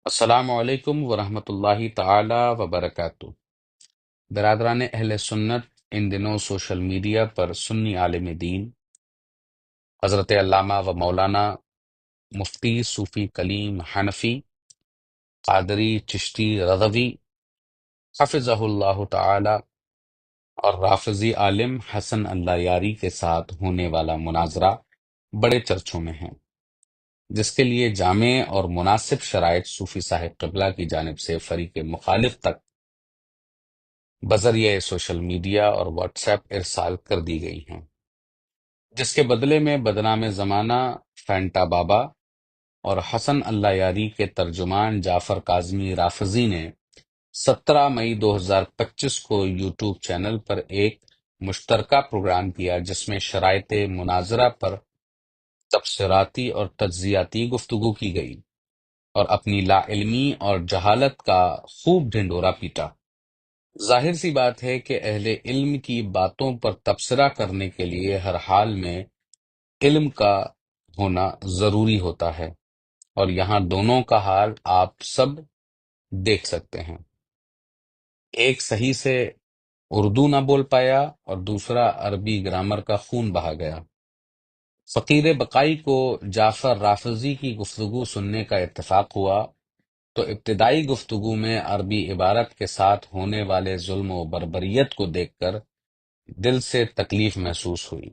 السلام علیکم ورحمۃ اللہ تعالی وبرکاتہ۔ برادران اہل سنت، ان دنوں سوشل میڈیا پر سنی عالم دین حضرت علامہ و مولانا مفتی صوفی کلیم حنفی قادری چشتی رضوی حفظہ اللہ تعالی اور رافضی عالم حسن اللہ یاری کے ساتھ ہونے والا مناظرہ بڑے چرچوں میں ہیں، جس کے لیے جامع اور مناسب شرائط صوفی صاحب قبلہ کی جانب سے فریق مخالف تک بذریعہ سوشل میڈیا اور واٹس ایپ ارسال کر دی گئی ہیں، جس کے بدلے میں بدنام زمانہ فینٹا بابا اور حسن اللہ یاری کے ترجمان جعفر کاظمی رافضی نے 17 مئی 2025 کو یوٹیوب چینل پر ایک مشترکہ پروگرام کیا، جس میں شرائط مناظرہ پر تبصراتی اور تجزیاتی گفتگو کی گئی اور اپنی لا علمی اور جہالت کا خوب ڈھنڈورا پیٹا۔ ظاہر سی بات ہے کہ اہل علم کی باتوں پر تبصرہ کرنے کے لیے ہر حال میں علم کا ہونا ضروری ہوتا ہے، اور یہاں دونوں کا حال آپ سب دیکھ سکتے ہیں۔ ایک صحیح سے اردو نہ بول پایا اور دوسرا عربی گرامر کا خون بہا گیا۔ فقیر بقائی کو جعفر رافضی کی گفتگو سننے کا اتفاق ہوا تو ابتدائی گفتگو میں عربی عبارت کے ساتھ ہونے والے ظلم و بربریت کو دیکھ کر دل سے تکلیف محسوس ہوئی،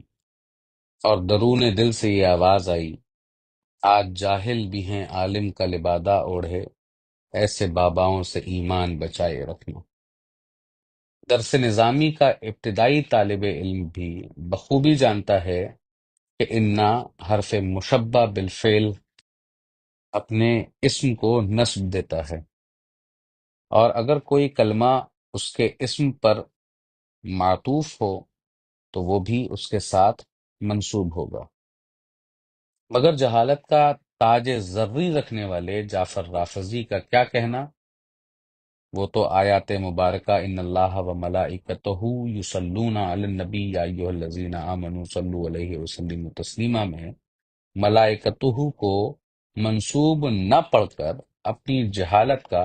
اور درون دل سے یہ آواز آئی، آج جاہل بھی ہیں عالم کا لبادہ اوڑھے، ایسے باباؤں سے ایمان بچائے رکھنا۔ درس نظامی کا ابتدائی طالب علم بھی بخوبی جانتا ہے کہ انا حرف مشبہ بالفعل اپنے اسم کو نصب دیتا ہے، اور اگر کوئی کلمہ اس کے اسم پر معطوف ہو تو وہ بھی اس کے ساتھ منسوب ہوگا۔ مگر جہالت کا تاج زرعی رکھنے والے جعفر رافضی کا کیا کہنا؟ وہ تو آیات مبارکہ ان اللہ و ملائکتہ یصلون علی النبی یا ایھا الذین آمنوا صلوا علیہ وسلموا تسلیما میں ملائکتہ کو منسوب نہ پڑھ کر اپنی جہالت کا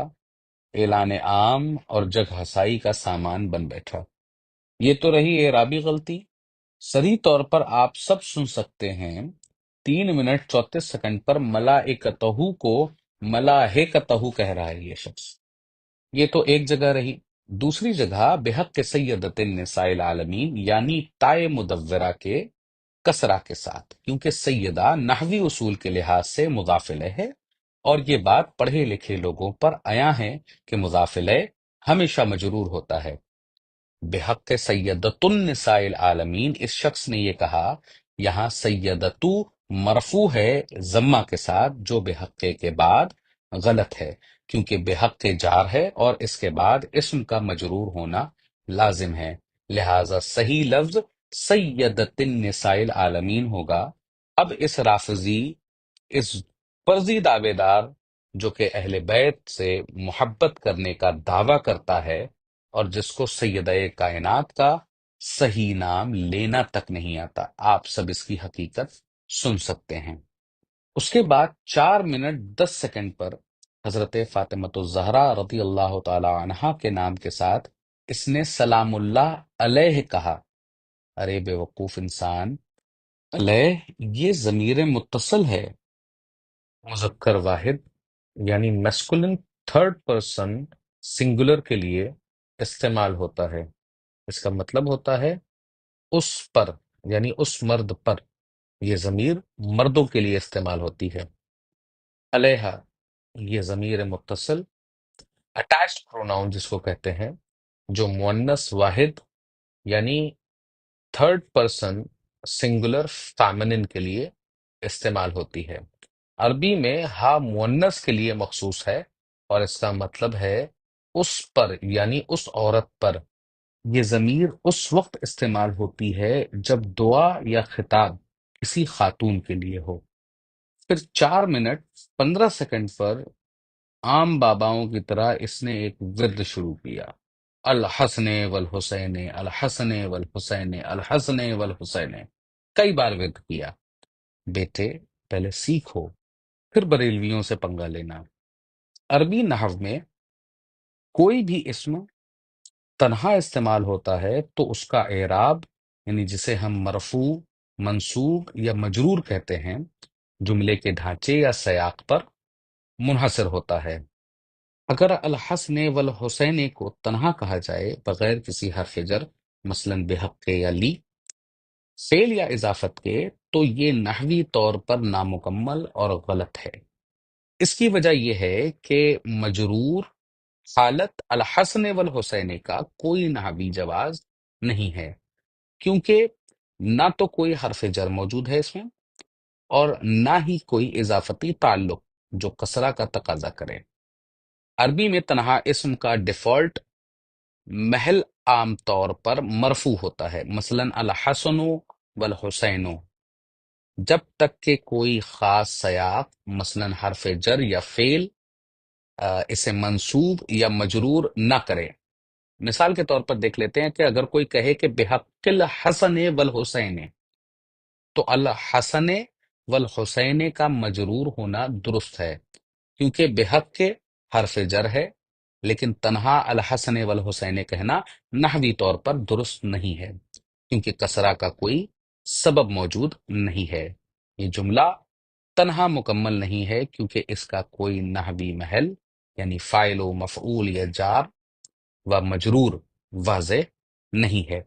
اعلان عام اور جگ ہسائی کا سامان بن بیٹھا۔ یہ تو رہی اعرابی غلطی۔ صریح طور پر آپ سب سن سکتے ہیں 3 منٹ 34 سیکنڈ پر ملائکتہ کو ملائکتہ کہہ رہا ہے یہ شخص۔ یہ تو ایک جگہ رہی۔ دوسری جگہ بحق سیدۃ النساء العالمین یعنی تائے مدورہ کے کسرہ کے ساتھ، کیونکہ سیدہ نحوی اصول کے لحاظ سے مضاف الیہ ہے، اور یہ بات پڑھے لکھے لوگوں پر عیاں ہے کہ مضاف الیہ ہمیشہ مجرور ہوتا ہے۔ بحق سیدۃ النساء العالمین، اس شخص نے یہ کہا، یہاں سیدتو مرفوع ہے ضمہ کے ساتھ، جو بحق کے بعد غلط ہے، کیونکہ بحق کے جار ہے اور اس کے بعد اسم کا مجرور ہونا لازم ہے، لہذا صحیح لفظ سیدۃ النساء العالمین ہوگا۔ اب اس رافضی، اس فرضی دعوے دار جو کہ اہل بیت سے محبت کرنے کا دعویٰ کرتا ہے اور جس کو سیدہ کائنات کا صحیح نام لینا تک نہیں آتا، آپ سب اس کی حقیقت سن سکتے ہیں۔ اس کے بعد 4 منٹ 10 سیکنڈ پر حضرت فاطمۃ الزہرا رضی اللہ تعالی عنہا کے نام کے ساتھ اس نے سلام اللہ علیہ کہا۔ ارے بے وقوف انسان، علیہ یہ ضمیر متصل ہے، مذکر واحد یعنی میسکولن تھرڈ پرسن سنگولر کے لیے استعمال ہوتا ہے۔ اس کا مطلب ہوتا ہے اس پر، یعنی اس مرد پر۔ یہ ضمیر مردوں کے لیے استعمال ہوتی ہے۔ علیہ یہ ضمیر متصل اٹیچڈ پروناؤن جس کو کہتے ہیں، جو مؤنث واحد یعنی تھرڈ پرسن سنگولر فیمنن کے لیے استعمال ہوتی ہے۔ عربی میں ہا مؤنث کے لیے مخصوص ہے، اور اس کا مطلب ہے اس پر، یعنی اس عورت پر۔ یہ ضمیر اس وقت استعمال ہوتی ہے جب دعا یا خطاب کسی خاتون کے لیے ہو۔ پھر 4 منٹ 15 سیکنڈ پر عام باباؤں کی طرح اس نے ایک ورد شروع کیا، الحسن والحسین الحسن والحسین الحسن والحسین، کئی بار ورد کیا۔ بیٹے پہلے سیکھو، پھر بریلویوں سے پنگا لینا۔ عربی نحو میں کوئی بھی اسم تنہا استعمال ہوتا ہے تو اس کا اعراب، یعنی جسے ہم مرفوع، منصوب یا مجرور کہتے ہیں، جملے کے ڈھانچے یا سیاق پر منحصر ہوتا ہے۔ اگر الحسن والحسین کو تنہا کہا جائے بغیر کسی حرف جر، مثلا بحق کے یا لی، فعل یا اضافت کے، تو یہ نحوی طور پر نامکمل اور غلط ہے۔ اس کی وجہ یہ ہے کہ مجرور حالت الحسن والحسین کا کوئی نحوی جواز نہیں ہے، کیونکہ نہ تو کوئی حرف جر موجود ہے اس میں، اور نہ ہی کوئی اضافتی تعلق جو کسرہ کا تقاضا کرے۔ عربی میں تنہا اسم کا ڈیفالٹ محل عام طور پر مرفوع ہوتا ہے، مثلا الحسن والحسین، جب تک کہ کوئی خاص سیاق، مثلا حرف جر یا فعل، اسے منصوب یا مجرور نہ کرے۔ مثال کے طور پر دیکھ لیتے ہیں کہ اگر کوئی کہے کہ بحق الحسن والحسین، تو الحسن والحسین کا مجرور ہونا درست ہے، کیونکہ بحق کے حرف جر ہے، لیکن تنہا الحسن والحسین کہنا نحوی طور پر درست نہیں ہے، کیونکہ کسرہ کا کوئی سبب موجود نہیں ہے۔ یہ جملہ تنہا مکمل نہیں ہے کیونکہ اس کا کوئی نحوی محل، یعنی فاعل و مفعول یا جار و مجرور واضح نہیں ہے۔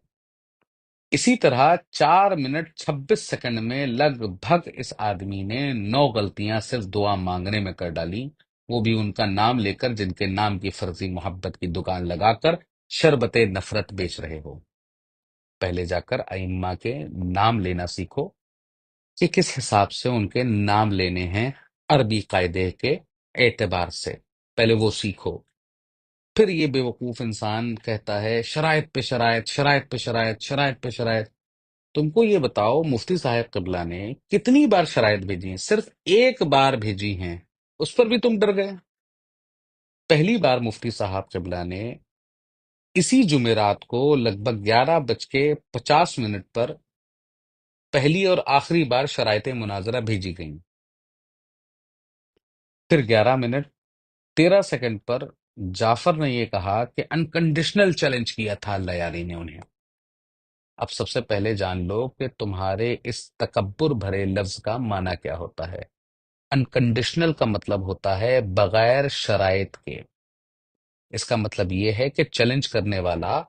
اسی طرح 4 منٹ 26 سیکنڈ میں لگ بھگ اس آدمی نے 9 غلطیاں صرف دعا مانگنے میں کر ڈالی، وہ بھی ان کا نام لے کر جن کے نام کی فرضی محبت کی دکان لگا کر شربت نفرت بیچ رہے ہو۔ پہلے جا کر ائمہ کے نام لینا سیکھو کہ کس حساب سے ان کے نام لینے ہیں عربی قاعدے کے اعتبار سے، پہلے وہ سیکھو۔ پھر یہ بے وقوف انسان کہتا ہے شرائط پہ شرائط، شرائط پہ شرائط، شرائط پہ شرائط۔ تم کو یہ بتاؤ مفتی صاحب قبلہ نے کتنی بار شرائط بھیجی ہیں؟ صرف ایک بار بھیجی ہیں، اس پر بھی تم ڈر گئے۔ پہلی بار مفتی صاحب قبلہ نے اسی جمعرات کو لگ بھگ 11:50 پر پہلی اور آخری بار شرائط مناظرہ بھیجی گئیں۔ پھر 11 منٹ 13 سیکنڈ پر جعفر نے یہ کہا کہ انکنڈیشنل چیلنج کیا تھا اللہ یاری نے انہیں۔ اب سب سے پہلے جان لو کہ تمہارے اس تکبر بھرے لفظ کا معنی کیا ہوتا ہے۔ انکنڈیشنل کا مطلب ہوتا ہے بغیر شرائط کے۔ اس کا مطلب یہ ہے کہ چیلنج کرنے والا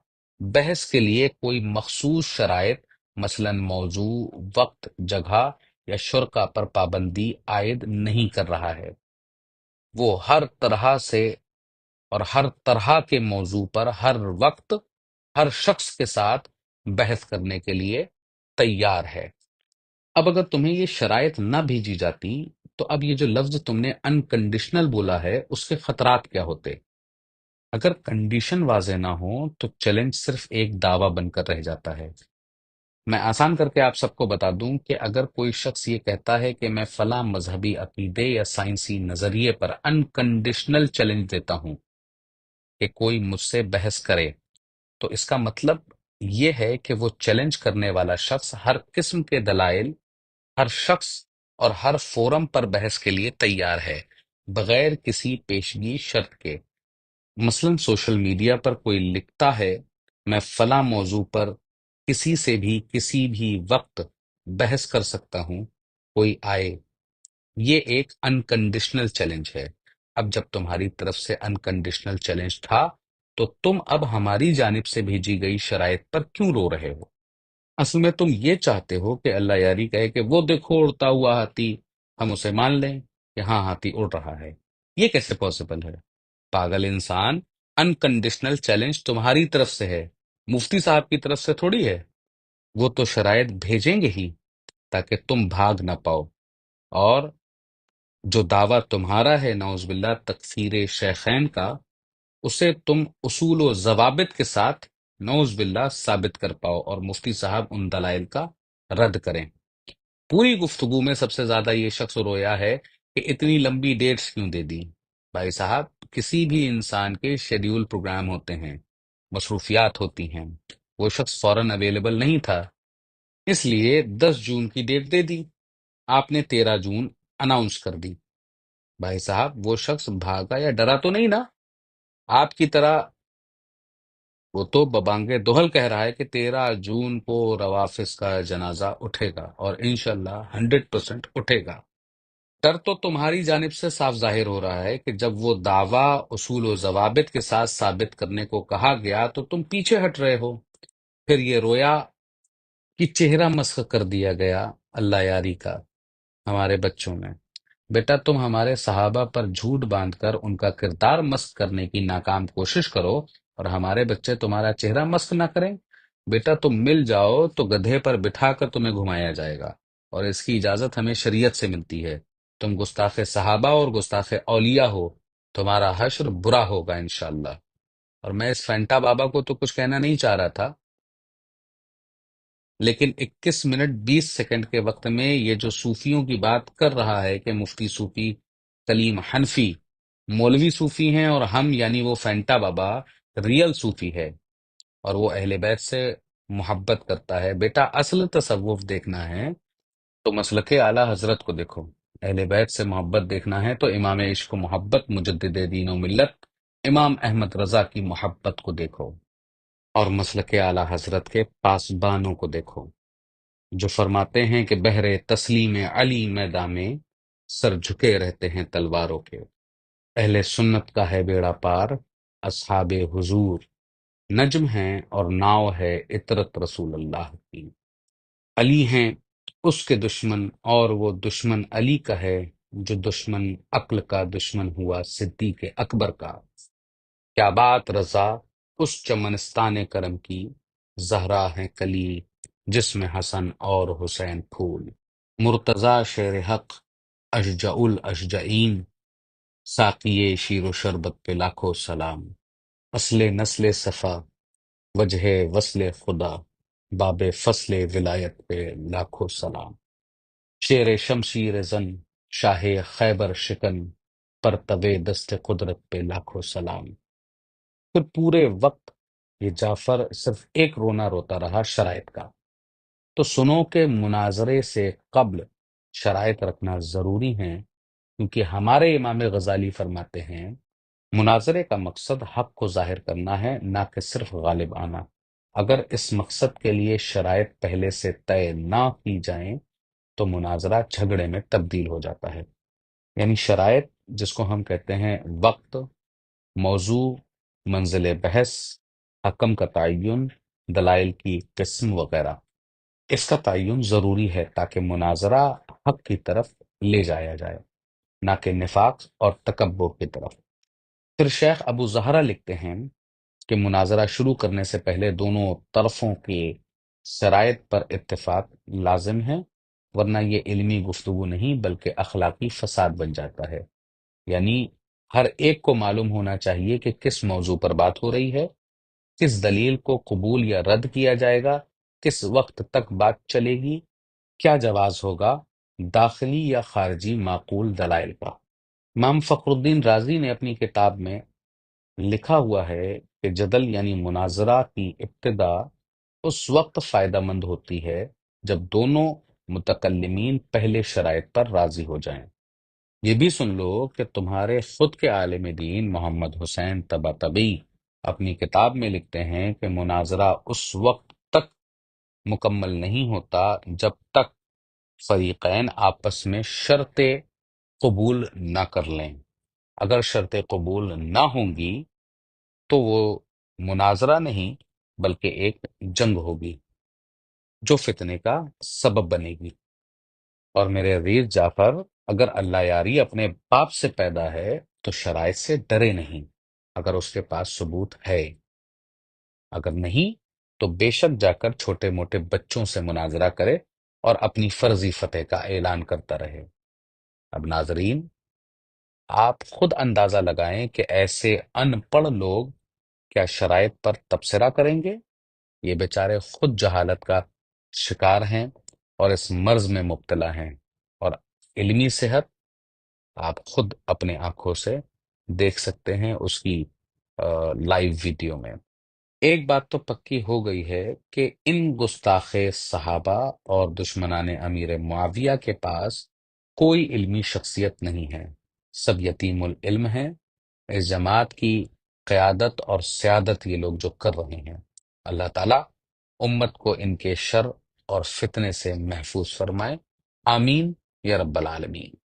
بحث کے لیے کوئی مخصوص شرائط، مثلا موضوع، وقت، جگہ یا شرکا پر پابندی عائد نہیں کر رہا ہے۔ وہ ہر طرح سے اور ہر طرح کے موضوع پر ہر وقت ہر شخص کے ساتھ بحث کرنے کے لیے تیار ہے۔ اب اگر تمہیں یہ شرائط نہ بھیجی جاتی تو اب یہ جو لفظ تم نے انکنڈیشنل بولا ہے اس کے خطرات کیا ہوتے؟ اگر کنڈیشن واضح نہ ہو تو چیلنج صرف ایک دعویٰ بن کر رہ جاتا ہے۔ میں آسان کر کے آپ سب کو بتا دوں کہ اگر کوئی شخص یہ کہتا ہے کہ میں فلاں مذہبی عقیدے یا سائنسی نظریے پر انکنڈیشنل چیلنج دیتا ہوں کہ کوئی مجھ سے بحث کرے، تو اس کا مطلب یہ ہے کہ وہ چیلنج کرنے والا شخص ہر قسم کے دلائل، ہر شخص اور ہر فورم پر بحث کے لیے تیار ہے، بغیر کسی پیشگی شرط کے۔ مثلا سوشل میڈیا پر کوئی لکھتا ہے میں فلاں موضوع پر کسی سے بھی کسی بھی وقت بحث کر سکتا ہوں، کوئی آئے۔ یہ ایک انکنڈیشنل چیلنج ہے۔ اب جب تمہاری طرف سے انکنڈیشنل چیلنج تھا تو تم اب ہماری جانب سے بھیجی گئی شرائط پر کیوں رو رہے ہو؟ اصل میں تم یہ چاہتے ہو کہ اللہ یاری کہے کہ وہ دیکھو اڑتا ہوا ہاتھی، ہم اسے مان لیں کہ ہاں ہاتھی اڑ رہا ہے۔ یہ کیسے پاسبل ہے؟ پاگل انسان، انکنڈیشنل چیلنج تمہاری طرف سے ہے، مفتی صاحب کی طرف سے تھوڑی ہے۔ وہ تو شرائط بھیجیں گے ہی تاکہ تم بھاگ نہ پاؤ، اور جو دعویٰ تمہارا ہے نعوذ باللہ تکفیر شیخین کا، اسے تم اصول و ضوابط کے ساتھ نعوذ باللہ ثابت کر پاؤ اور مفتی صاحب ان دلائل کا رد کریں۔ پوری گفتگو میں سب سے زیادہ یہ شخص رویا ہے کہ اتنی لمبی ڈیٹس کیوں دے دی۔ بھائی صاحب، کسی بھی انسان کے شیڈیول پروگرام ہوتے ہیں، مصروفیات ہوتی ہیں، وہ شخص فوراً اویلیبل نہیں تھا، اس لیے 10 جون کی ڈیٹ دے دی، آپ نے 13 جون اناؤنس کر دی۔ بھائی صاحب وہ شخص بھاگا یا ڈرا تو نہیں نا آپ کی طرح؟ وہ تو ببانگے دہل کہہ رہا ہے کہ 13 جون کو روافظ کا جنازہ اٹھے گا، اور انشاءاللہ 100% اٹھے گا۔ ڈر تو تمہاری جانب سے صاف ظاہر ہو رہا ہے کہ جب وہ دعویٰ اصول و ضوابط کے ساتھ ثابت کرنے کو کہا گیا تو تم پیچھے ہٹ رہے ہو۔ پھر یہ رویا کہ چہرہ مسخ کر دیا گیا اللہ یاری کا ہمارے بچوں میں۔ بیٹا تم ہمارے صحابہ پر جھوٹ باندھ کر ان کا کردار مسخ کرنے کی ناکام کوشش کرو اور ہمارے بچے تمہارا چہرہ مسخ نہ کریں۔ بیٹا تم مل جاؤ تو گدھے پر بٹھا کر تمہیں گھمایا جائے گا، اور اس کی اجازت ہمیں شریعت سے ملتی ہے۔ تم گستاخ صحابہ اور گستاخ اولیاء ہو، تمہارا حشر برا ہوگا انشاءاللہ۔ اور میں اس فینٹا بابا کو تو کچھ کہنا نہیں چاہ رہا تھا، لیکن 21 منٹ 20 سیکنڈ کے وقت میں یہ جو صوفیوں کی بات کر رہا ہے کہ مفتی صوفی کلیم حنفی مولوی صوفی ہیں، اور ہم یعنی وہ فینٹا بابا ریل صوفی ہے، اور وہ اہل بیت سے محبت کرتا ہے۔ بیٹا اصل تصوف دیکھنا ہے تو مسلک اعلی حضرت کو دیکھو، اہل بیت سے محبت دیکھنا ہے تو امام عشق و محبت مجدد دین و ملت امام احمد رضا کی محبت کو دیکھو، اور مسلک اعلی حضرت کے پاسبانوں کو دیکھو جو فرماتے ہیں کہ بحر تسلیم علی میدان میں سر جھکے رہتے ہیں تلواروں کے۔ اہل سنت کا ہے بیڑا پار، اصحاب حضور نجم ہیں اور ناؤ ہے عطرت رسول اللہ کی۔ علی ہیں اس کے دشمن، اور وہ دشمن علی کا ہے جو دشمن عقل کا دشمن ہوا صدیق اکبر کا۔ کیا بات رضا اس چمنستان کرم کی، زہرا ہے کلی جس میں حسن اور حسین پھول۔ مرتضی شیر حق اشجع الاشجعین، ساقیے شیر و شربت پہ لاکھوں سلام۔ اصل نسل صفا وجہ وصل خدا، باب فصل ولایت پہ لاکھوں سلام۔ شیر شمشیر زن شاہ خیبر شکن، پرتو دست قدرت پہ لاکھوں سلام۔ پھر پورے وقت یہ جعفر صرف ایک رونا روتا رہا شرائط کا۔ تو سنو کہ مناظرے سے قبل شرائط رکھنا ضروری ہے، کیونکہ ہمارے امام غزالی فرماتے ہیں مناظرے کا مقصد حق کو ظاہر کرنا ہے، نہ کہ صرف غالب آنا۔ اگر اس مقصد کے لیے شرائط پہلے سے طے نہ کی جائیں تو مناظرہ جھگڑے میں تبدیل ہو جاتا ہے۔ یعنی شرائط جس کو ہم کہتے ہیں وقت، موضوع، منزل بحث، حکم کا تعین، دلائل کی قسم وغیرہ، اس کا تعین ضروری ہے تاکہ مناظرہ حق کی طرف لے جایا جائے، نہ کہ نفاق اور تکبر کی طرف۔ پھر شیخ ابو زہرا لکھتے ہیں کہ مناظرہ شروع کرنے سے پہلے دونوں طرفوں کے شرائط پر اتفاق لازم ہے، ورنہ یہ علمی گفتگو نہیں بلکہ اخلاقی فساد بن جاتا ہے۔ یعنی ہر ایک کو معلوم ہونا چاہیے کہ کس موضوع پر بات ہو رہی ہے، کس دلیل کو قبول یا رد کیا جائے گا، کس وقت تک بات چلے گی، کیا جواز ہوگا، داخلی یا خارجی معقول دلائل کا۔ امام فخر الدین رازی نے اپنی کتاب میں لکھا ہوا ہے کہ جدل یعنی مناظرہ کی ابتدا اس وقت فائدہ مند ہوتی ہے جب دونوں متکلمین پہلے شرائط پر راضی ہو جائیں۔ یہ بھی سن لو کہ تمہارے خود کے عالم دین محمد حسین طباطبی اپنی کتاب میں لکھتے ہیں کہ مناظرہ اس وقت تک مکمل نہیں ہوتا جب تک فریقین آپس میں شرط قبول نہ کر لیں۔ اگر شرط قبول نہ ہوں گی تو وہ مناظرہ نہیں بلکہ ایک جنگ ہوگی جو فتنے کا سبب بنے گی۔ اور میرے عزیز جعفر، اگر اللہ یاری اپنے باپ سے پیدا ہے تو شرائط سے ڈرے نہیں، اگر اس کے پاس ثبوت ہے۔ اگر نہیں تو بے شک جا کر چھوٹے موٹے بچوں سے مناظرہ کرے اور اپنی فرضی فتح کا اعلان کرتا رہے۔ اب ناظرین، آپ خود اندازہ لگائیں کہ ایسے ان پڑھ لوگ کیا شرائط پر تبصرہ کریں گے؟ یہ بیچارے خود جہالت کا شکار ہیں اور اس مرض میں مبتلا ہیں، اور علمی صحت آپ خود اپنے آنکھوں سے دیکھ سکتے ہیں اس کی لائیو ویڈیو میں۔ ایک بات تو پکی ہو گئی ہے کہ ان گستاخ صحابہ اور دشمنان امیر معاویہ کے پاس کوئی علمی شخصیت نہیں ہے، سب یتیم العلم ہیں۔ اس جماعت کی قیادت اور سیادت یہ لوگ جو کر رہے ہیں، اللہ تعالیٰ امت کو ان کے شر اور فتنے سے محفوظ فرمائے، آمین یا رب العالمین۔